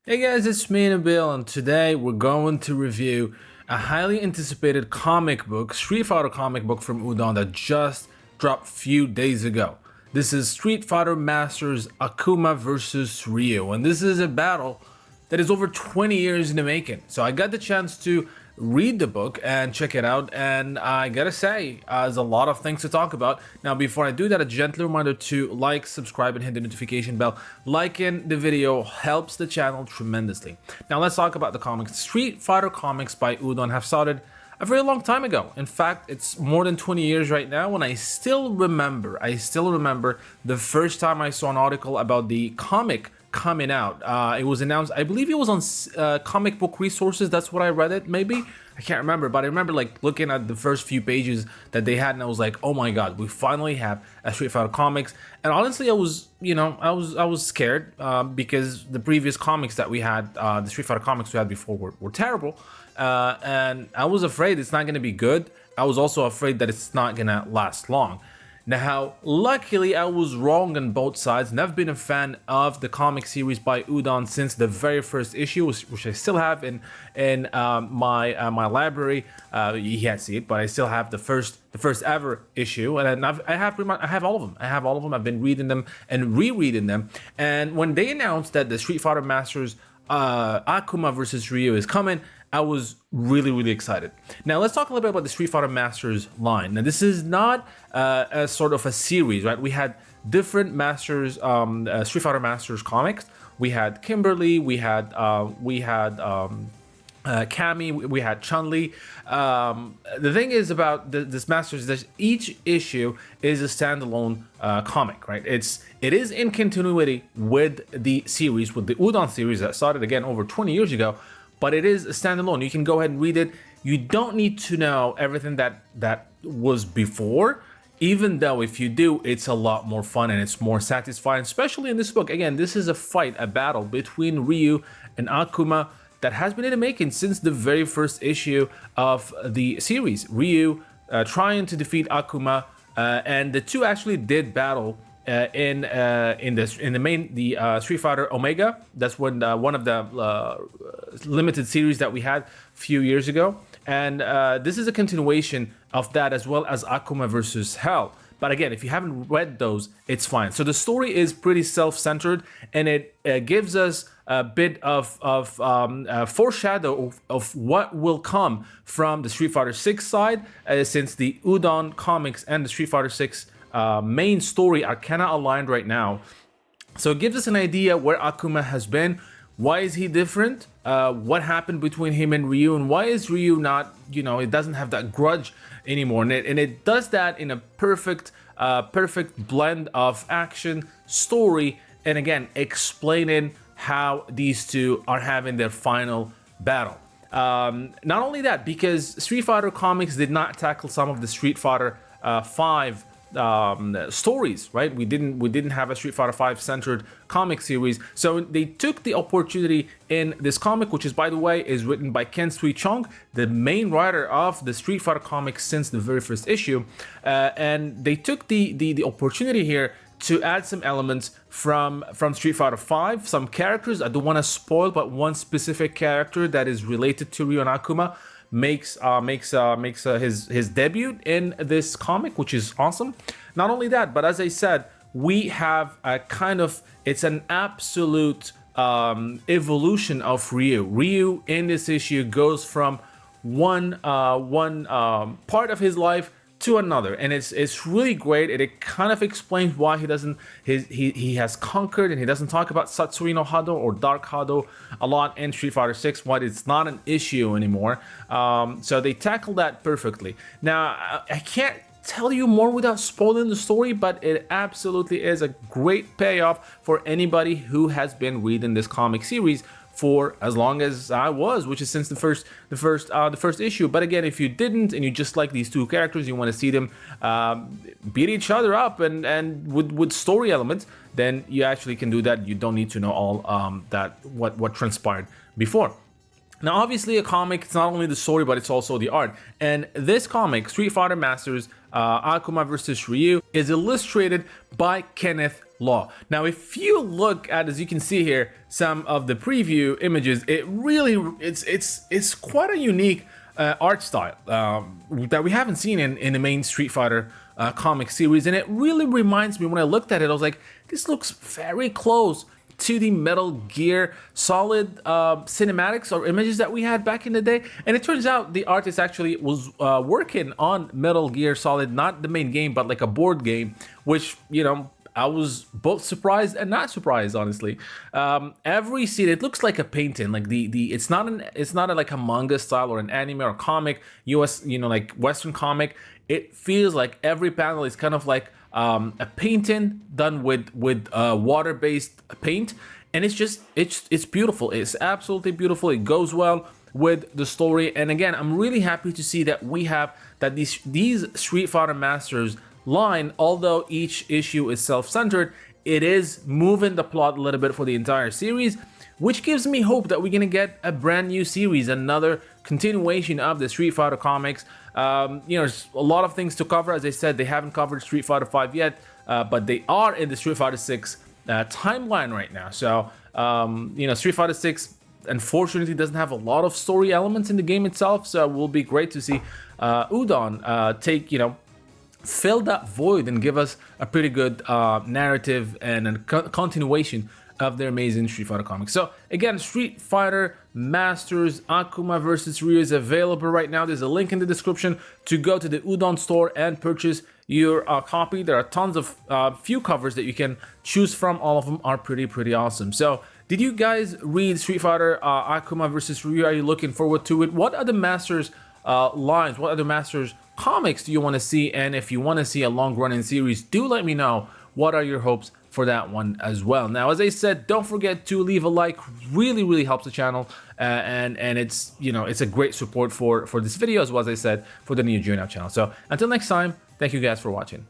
Hey guys, it's me Nabil, and today we're going to review a highly anticipated comic book, Street Fighter comic book from Udon that just dropped a few days ago. This is Street Fighter Masters Akuma versus Ryu, and this is a battle that is over 20 years in the making. So I got the chance to read the book and check it out, and I gotta say, there's a lot of things to talk about. Now, before I do that, a gentle reminder to like, subscribe, and hit the notification bell. Liking the video helps the channel tremendously. Now, let's talk about the comics. Street Fighter comics by Udon have started a very long time ago. In fact, it's more than 20 years right now, and I still remember the first time I saw an article about the comic coming out. It was announced, I believe it was on comic book resources. That's what I read it, maybe. I can't remember, but I remember like looking at the first few pages that they had, and I was like, oh my god, we finally have a Street Fighter comics. And honestly, I was scared because the previous comics that we had, the Street Fighter comics we had before were terrible, and I was afraid it's not going to be good. I was also afraid that it's not going to last long. Now, luckily, I was wrong on both sides, and I've been a fan of the comic series by Udon since the very first issue, which I still have in my library. You can't see it, but I still have the first ever issue, and I have all of them. I have all of them. I've been reading them and rereading them. And when they announced that the Street Fighter Masters Akuma versus Ryu is coming, I was really excited. Now let's talk a little bit about the Street Fighter Masters line. Now this is not a sort of a series, right? We had different Masters, Street Fighter Masters comics. We had Kimberly, we had Cammy, we had Chun-Li. The thing is about this Masters is that each issue is a standalone comic, right? It is in continuity with the series, with the Udon series that started again over 20 years ago, but it is a standalone. You can go ahead and read it. You don't need to know everything that was before, even though if you do, it's a lot more fun and it's more satisfying, especially in this book. Again, this is a battle between Ryu and Akuma that has been in the making since the very first issue of the series. Ryu trying to defeat Akuma, and the two actually did battle in the Street Fighter Omega. That's when one of the limited series that we had a few years ago, and this is a continuation of that, as well as Akuma versus Hell. But again, if you haven't read those, it's fine. So the story is pretty self-centered, and it gives us a bit of foreshadow of what will come from the Street Fighter 6 side, since the Udon comics and the Street Fighter 6 main story are kind of aligned right now. So it gives us an idea where Akuma has been. Why is he different? What happened between him and Ryu, and why is Ryu not, it doesn't have that grudge anymore? And it does that in a perfect blend of action, story, and again, explaining how these two are having their final battle. Not only that, because Street Fighter comics did not tackle some of the Street Fighter 5 stories, right? We didn't have a Street Fighter 5 centered comic series, so they took the opportunity in this comic, which is, by the way, is written by Ken Sui Chung, the main writer of the Street Fighter comics since the very first issue, and they took the opportunity here to add some elements from Street Fighter 5, some characters. I don't want to spoil, but one specific character that is related to Ryu and Akuma makes his debut in this comic, which is awesome. Not only that, but as I said, we have a it's an absolute evolution of Ryu. Ryu in this issue goes from one part of his life to another, and it's really great. It kind of explains why he has conquered, and he doesn't talk about Satsui no Hado or Dark Hado a lot in Street Fighter 6, why it's not an issue anymore. So they tackle that perfectly. Now, I can't tell you more without spoiling the story, but it absolutely is a great payoff for anybody who has been reading this comic series for as long as I was, which is since the first issue. But again, if you didn't, and you just like these two characters, you want to see them beat each other up and with story elements, then you actually can do that. You don't need to know all what transpired before. Now, obviously, a comic, it's not only the story, but it's also the art. And this comic, Street Fighter Masters Akuma vs. Ryu, is illustrated by Kenneth law. Now, if you look at, as you can see here, some of the preview images, it really, it's quite a unique art style that we haven't seen in the main Street Fighter comic series, and it really reminds me, when I looked at it, I was like, this looks very close to the Metal Gear Solid cinematics or images that we had back in the day. And it turns out the artist actually was working on Metal Gear Solid, not the main game, but like a board game, which, you know, I was both surprised and not surprised, honestly. Every scene, it looks like a painting. Like it's not like a manga style or an anime or comic, US, you know, like Western comic. It feels like every panel is kind of like a painting done with water-based paint, and it's beautiful. It's absolutely beautiful. It goes well with the story, and again, I'm really happy to see that we have that these Street Fighter Masters line, although each issue is self-centered, it is moving the plot a little bit for the entire series, which gives me hope that we're gonna get a brand new series, another continuation of the Street Fighter comics. You know, there's a lot of things to cover. As I said, they haven't covered Street Fighter 5 yet, but they are in the Street Fighter 6 timeline right now. So, you know, Street Fighter 6 unfortunately doesn't have a lot of story elements in the game itself, so it will be great to see Udon take, you know, fill that void and give us a pretty good narrative and a continuation of their amazing Street Fighter comics. So again, Street Fighter Masters Akuma vs. Ryu is available right now. There's a link in the description to go to the Udon store and purchase your copy. There are tons of few covers that you can choose from. All of them are pretty awesome. So did you guys read Street Fighter Akuma vs. Ryu? Are you looking forward to it? What other Masters lines, what other Masters comics do you want to see? And if you want to see a long running series, do let me know. What are your hopes for that one as well? Now, as I said, don't forget to leave a like. Really helps the channel, and it's, you know, it's a great support for this video, as well as I said, for the NeogeoNow channel. So until next time, thank you guys for watching.